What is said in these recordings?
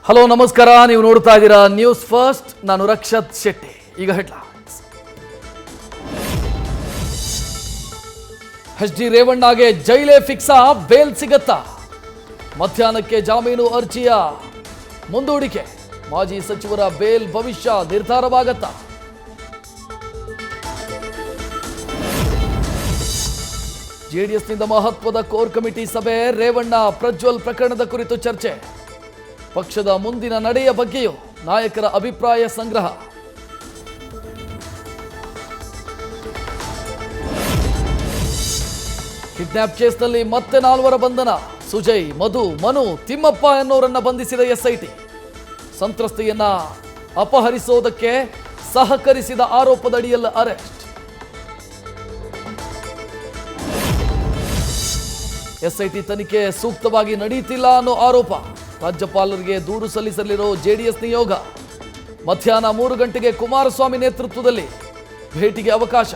Hello ನಮಸ್ಕಾರ, ನೀವು ನೋಡ್ತಾ ಇದ್ದೀರಾ ನ್ಯೂಸ್ ಫಸ್ಟ್. ನಾನು ರಕ್ಷತ್ ಶೆಟ್ಟಿ. ಈಗ ಹೆಡ್ಲೈನ್ಸ್. ಎಚ್.ಡಿ. ರೇವಣ್ಣಗೆ ಜೈಲೇ ಫಿಕ್ಸಾ, ಬೇಲ್ ಸಿಗತ್ತಾ? ಮಧ್ಯಾಹ್ನಕ್ಕೆ ಜಾಮೀನು ಅರ್ಜಿಯ ಮುಂದೂಡಿಕೆ. ಮಾಜಿ ಸಚಿವರ ಬೇಲ್ ಭವಿಷ್ಯ ನಿರ್ಧಾರವಾಗತ್ತಾ? ಜೆಡಿಎಸ್ನಿಂದ ಮಹತ್ವದ ಕೋರ್ ಕಮಿಟಿ ಸಭೆ. ರೇವಣ್ಣ ಪ್ರಜ್ವಲ್ ಪ್ರಕರಣದ ಕುರಿತು ಚರ್ಚೆ. ಪಕ್ಷದ ಮುಂದಿನ ನಡೆಯ ಬಗ್ಗೆಯೂ ನಾಯಕರ ಅಭಿಪ್ರಾಯ ಸಂಗ್ರಹ. ಕಿಡ್ನಾಪ್ ಕೇಸ್ನಲ್ಲಿ ಮತ್ತೆ 4 ಬಂಧನ. ಸುಜಯ್, ಮಧು, ಮನು, ತಿಮ್ಮಪ್ಪ ಎನ್ನುವರನ್ನ ಬಂಧಿಸಿದ ಎಸ್ಐಟಿ. ಸಂತ್ರಸ್ತೆಯನ್ನ ಅಪಹರಿಸೋದಕ್ಕೆ ಸಹಕರಿಸಿದ ಆರೋಪದಡಿಯಲ್ಲಿ ಅರೆಸ್ಟ್. ಎಸ್ಐಟಿ ತನಿಖೆ ಸೂಕ್ತವಾಗಿ ನಡೆಯುತ್ತಿಲ್ಲ ಅನ್ನೋ ಆರೋಪ. ರಾಜ್ಯಪಾಲರಿಗೆ ದೂರು ಸಲ್ಲಿಸಲಿರೋ ಜೆಡಿಎಸ್ ನಿಯೋಗ. ಮಧ್ಯಾಹ್ನ 3 ಗಂಟೆಗೆ ಕುಮಾರಸ್ವಾಮಿ ನೇತೃತ್ವದಲ್ಲಿ ಭೇಟಿಗೆ ಅವಕಾಶ.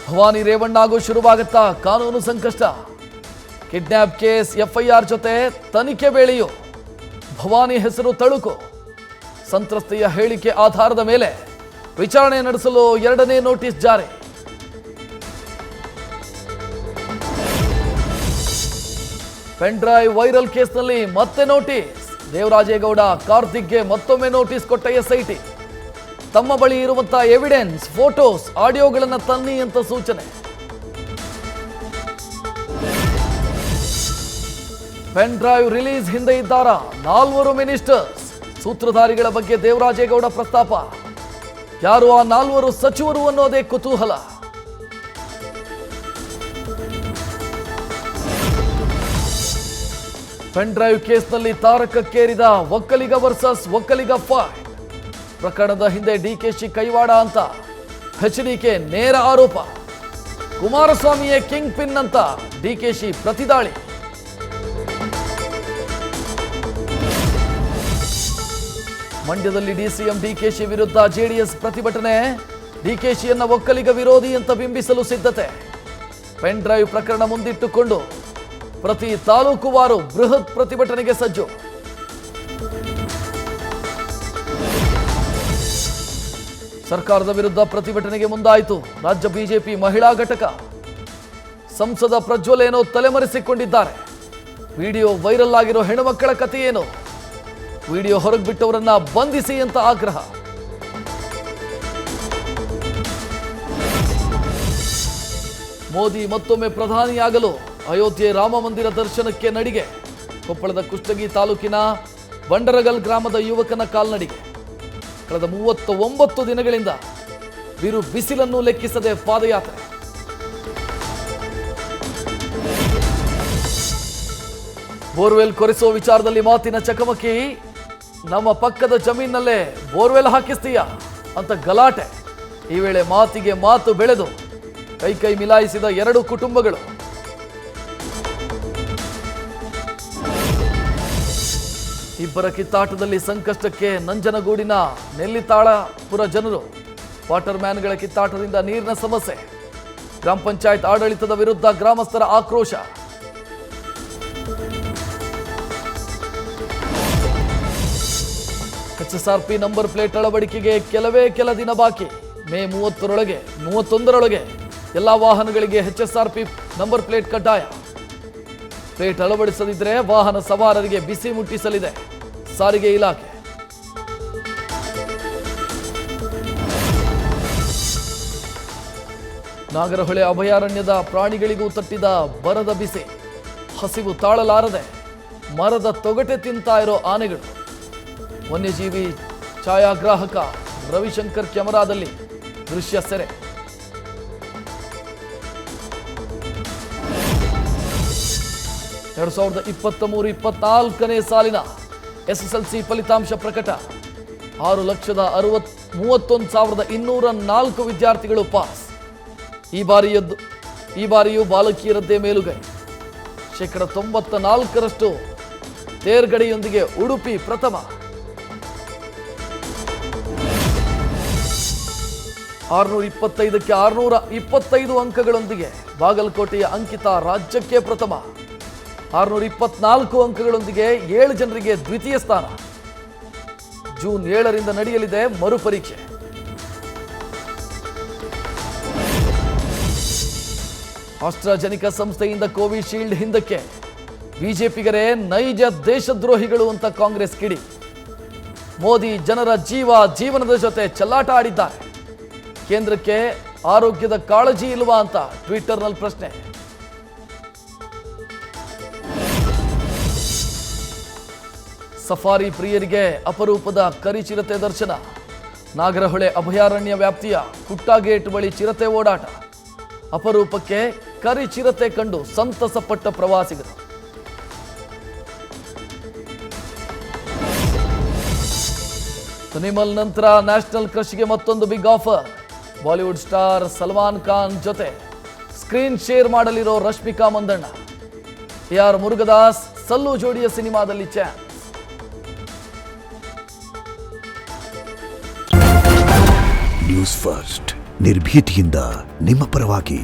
ಭವಾನಿ ರೇವಣ್ಣಗೂ ಶುರುವಾಗುತ್ತಾ ಕಾನೂನು ಸಂಕಷ್ಟ. ಕಿಡ್ನಾಪ್ ಕೇಸ್ ಎಫ್ಐಆರ್ ಜೊತೆ ತನಿಖೆ ವೇಳೆಯೂ ಭವಾನಿ ಹೆಸರು ತಳುಕು. ಸಂತ್ರಸ್ತೆಯ ಹೇಳಿಕೆ ಆಧಾರದ ಮೇಲೆ ವಿಚಾರಣೆ ನಡೆಸಲು 2ನೇ ನೋಟಿಸ್ ಜಾರಿ. ಪೆನ್ ಡ್ರೈವ್ ವೈರಲ್ ಕೇಸ್ನಲ್ಲಿ ಮತ್ತೆ ನೋಟಿಸ್. ದೇವರಾಜೇಗೌಡ, ಕಾರ್ತಿಕ್ಗೆ ಮತ್ತೊಮ್ಮೆ ನೋಟಿಸ್ ಕೊಟ್ಟ ಎಸ್ಐಟಿ. ತಮ್ಮ ಬಳಿ ಇರುವಂತಹ ಎವಿಡೆನ್ಸ್, ಫೋಟೋಸ್, ಆಡಿಯೋಗಳನ್ನು ತನ್ನಿ ಅಂತ ಸೂಚನೆ. ಪೆನ್ ಡ್ರೈವ್ ರಿಲೀಸ್ ಹಿಂದೆ ಇದ್ದಾರಾ 4 ಮಿನಿಸ್ಟರ್ಸ್? ಸೂತ್ರಧಾರಿಗಳ ಬಗ್ಗೆ ದೇವರಾಜೇಗೌಡ ಪ್ರಸ್ತಾಪ. ಯಾರು ಆ 4 ಸಚಿವರು ಅನ್ನೋದೇ ಕುತೂಹಲ. ಪೆನ್ ಡ್ರೈವ್ ಕೇಸ್ನಲ್ಲಿ ತಾರಕಕ್ಕೇರಿದ ಒಕ್ಕಲಿಗ ವರ್ಸಸ್ ಒಕ್ಕಲಿಗ ಫೈಟ್. ಪ್ರಕರಣದ ಹಿಂದೆ ಡಿಕೆಶಿ ಕೈವಾಡ ಅಂತ ಎಚ್ಡಿಕೆ ನೇರ ಆರೋಪ. ಕುಮಾರಸ್ವಾಮಿಯೇ ಕಿಂಗ್ ಪಿನ್ ಅಂತ ಡಿಕೆಶಿ ಪ್ರತಿದಾಳಿ. ಮಂಡ್ಯದಲ್ಲಿ ಡಿಸಿಎಂ ಡಿಕೆಶಿ ವಿರುದ್ಧ ಜೆಡಿಎಸ್ ಪ್ರತಿಭಟನೆ. ಡಿಕೆಶಿಯನ್ನ ಒಕ್ಕಲಿಗ ವಿರೋಧಿ ಅಂತ ಬಿಂಬಿಸಲು ಸಿದ್ಧತೆ. ಪೆನ್ ಡ್ರೈವ್ ಪ್ರಕರಣ ಮುಂದಿಟ್ಟುಕೊಂಡು ಪ್ರತಿ ತಾಲೂಕುವಾರು ಬೃಹತ್ ಪ್ರತಿಭಟನೆಗೆ ಸಜ್ಜು. ಸರ್ಕಾರದ ವಿರುದ್ಧ ಪ್ರತಿಭಟನೆಗೆ ಮುಂದಾಯಿತು ರಾಜ್ಯ ಬಿಜೆಪಿ ಮಹಿಳಾ ಘಟಕ. ಸಂಸದ ಪ್ರಜ್ವಲ್ ಏನೋ ತಲೆಮರೆಸಿಕೊಂಡಿದ್ದಾರೆ. ವಿಡಿಯೋ ವೈರಲ್ ಆಗಿರೋ ಹೆಣ್ಣುಮಕ್ಕಳ ಕಥೆ ಏನು? ವಿಡಿಯೋ ಹೊರಗೆ ಬಿಟ್ಟವರನ್ನ ಬಂಧಿಸಿ ಅಂತ ಆಗ್ರಹ. ಮೋದಿ ಮತ್ತೊಮ್ಮೆ ಪ್ರಧಾನಿಯಾಗಲು ಅಯೋಧ್ಯೆ ರಾಮ ಮಂದಿರ ದರ್ಶನಕ್ಕೆ ನಡಿಗೆ. ಕೊಪ್ಪಳದ ಕುಷ್ಟಗಿ ತಾಲೂಕಿನ ಬಂಡರಗಲ್ ಗ್ರಾಮದ ಯುವಕನ ಕಾಲ್ನಡಿಗೆ. ಕಳೆದ 39 ದಿನಗಳಿಂದ ಬಿರು ಬಿಸಿಲನ್ನು ಲೆಕ್ಕಿಸದೆ ಪಾದಯಾತ್ರೆ. ಬೋರ್ವೆಲ್ ಕೊರೆಸೋ ವಿಚಾರದಲ್ಲಿ ಮಾತಿನ ಚಕಮಕಿ. ನಮ್ಮ ಪಕ್ಕದ ಜಮೀನಲ್ಲೇ ಬೋರ್ವೆಲ್ ಹಾಕಿಸ್ತೀಯಾ ಅಂತ ಗಲಾಟೆ. ಈ ವೇಳೆ ಮಾತಿಗೆ ಮಾತು ಬೆಳೆದು ಕೈ ಮಿಲಾಯಿಸಿದ 2 ಕುಟುಂಬಗಳು. ಇಬ್ಬರ ಕಿತ್ತಾಟದಲ್ಲಿ ಸಂಕಷ್ಟಕ್ಕೆ ನಂಜನಗೂಡಿನ ನೆಲ್ಲಿತಾಳಪುರ ಜನರು. ವಾಟರ್ ಮ್ಯಾನ್ಗಳ ಕಿತ್ತಾಟದಿಂದ ನೀರಿನ ಸಮಸ್ಯೆ. ಗ್ರಾಮ ಪಂಚಾಯತ್ ಆಡಳಿತದ ವಿರುದ್ಧ ಗ್ರಾಮಸ್ಥರ ಆಕ್ರೋಶ. ಎಚ್ಎಸ್ಆರ್ಪಿ ನಂಬರ್ ಪ್ಲೇಟ್ ಅಳವಡಿಕೆಗೆ ಕೆಲ ದಿನ ಬಾಕಿ. ಮೇ 31ರೊಳಗೆ ಎಲ್ಲ ವಾಹನಗಳಿಗೆ ಎಚ್ಎಸ್ಆರ್ಪಿ ನಂಬರ್ ಪ್ಲೇಟ್ ಕಡ್ಡಾಯ. ಪ್ಲೇಟ್ ಅಳವಡಿಸದಿದ್ದರೆ ವಾಹನ ಸವಾರರಿಗೆ ಬಿಸಿ ಮುಟ್ಟಿಸಲಿದೆ ಸಾರಿಗೆ ಇಲಾಖೆ. ನಾಗರಹೊಳೆ ಅಭಯಾರಣ್ಯದ ಪ್ರಾಣಿಗಳಿಗೂ ತಟ್ಟಿದ ಬರದ ಬಿಸಿ. ಹಸಿವು ತಾಳಲಾರದೆ ಮರದ ತೊಗಟೆ ತಿಂತಾ ಇರೋ ಆನೆಗಳು. ವನ್ಯಜೀವಿ ಛಾಯಾಗ್ರಾಹಕ ರವಿಶಂಕರ್ ಕ್ಯಾಮೆರಾದಲ್ಲಿ ದೃಶ್ಯ ಸೆರೆ. ಎರಡು 2023-24ನೇ ಸಾಲಿನ ಎಸ್ಎಸ್ಎಲ್ಸಿ ಫಲಿತಾಂಶ ಪ್ರಕಟ. 6,31,204 ವಿದ್ಯಾರ್ಥಿಗಳು ಪಾಸ್. ಈ ಬಾರಿಯೂ ಬಾಲಕಿಯರದ್ದೇ ಮೇಲುಗೈ. 94% ತೇರ್ಗಡೆಯೊಂದಿಗೆ ಉಡುಪಿ ಪ್ರಥಮ. 625ಕ್ಕೆ 625 ಅಂಕಗಳೊಂದಿಗೆ ಬಾಗಲಕೋಟೆಯ ಅಂಕಿತಾ ರಾಜ್ಯಕ್ಕೆ ಪ್ರಥಮ. 624 ಅಂಕಗಳೊಂದಿಗೆ 7 ಜನರಿಗೆ ದ್ವಿತೀಯ ಸ್ಥಾನ. ಜೂನ್ 7ರಿಂದ ನಡೆಯಲಿದೆ ಮರುಪರೀಕ್ಷೆ. ಆಸ್ಟ್ರಾಜೆನಿಕಾ ಸಂಸ್ಥೆಯಿಂದ ಕೋವಿಶೀಲ್ಡ್ ಹಿಂದಕ್ಕೆ. ಬಿಜೆಪಿಗರೇ ನೈಜ ದೇಶದ್ರೋಹಿಗಳು ಅಂತ ಕಾಂಗ್ರೆಸ್ ಕಿಡಿ. ಮೋದಿ ಜನರ ಜೀವನದ ಜೊತೆ ಚೆಲ್ಲಾಟ ಆಡಿದ್ದಾರೆ. ಕೇಂದ್ರಕ್ಕೆ ಆರೋಗ್ಯದ ಕಾಳಜಿ ಇಲ್ವಾ ಅಂತ ಟ್ವಿಟರ್ನಲ್ಲಿ ಪ್ರಶ್ನೆ. ಸಫಾರಿ ಪ್ರಿಯರಿಗೆ ಅಪರೂಪದ ಕರಿಚಿರತೆ ದರ್ಶನ. ನಾಗರಹೊಳೆ ಅಭಯಾರಣ್ಯ ವ್ಯಾಪ್ತಿಯ ಕುಟ್ಟಾಗೇಟ್ ಬಳಿ ಚಿರತೆ ಓಡಾಟ. ಅಪರೂಪಕ್ಕೆ ಕರಿಚಿರತೆ ಕಂಡು ಸಂತಸಪಟ್ಟ ಪ್ರವಾಸಿಗರು. ಅನಿಮಲ್ ನಂತರ ನ್ಯಾಷನಲ್ ಕ್ರಶ್ಗೆ ಮತ್ತೊಂದು big offer. Bollywood star Salman Khan ಜೊತೆ ಸ್ಕ್ರೀನ್ ಶೇರ್ ಮಾಡಲಿರೋ ರಶ್ಮಿಕಾ ಮಂದಣ್ಣ. AR ಮುರುಗದಾಸ್ ಸಲ್ಲು ಜೋಡಿಯ ಸಿನಿಮಾದಲ್ಲಿ ಚಾನ್ಸ್. ನ್ಯೂಸ್ ಫಸ್ಟ್ ನಿರ್ಭೀತಿಯಿಂದ ನಿಮ್ಮ ಪರವಾಗಿ.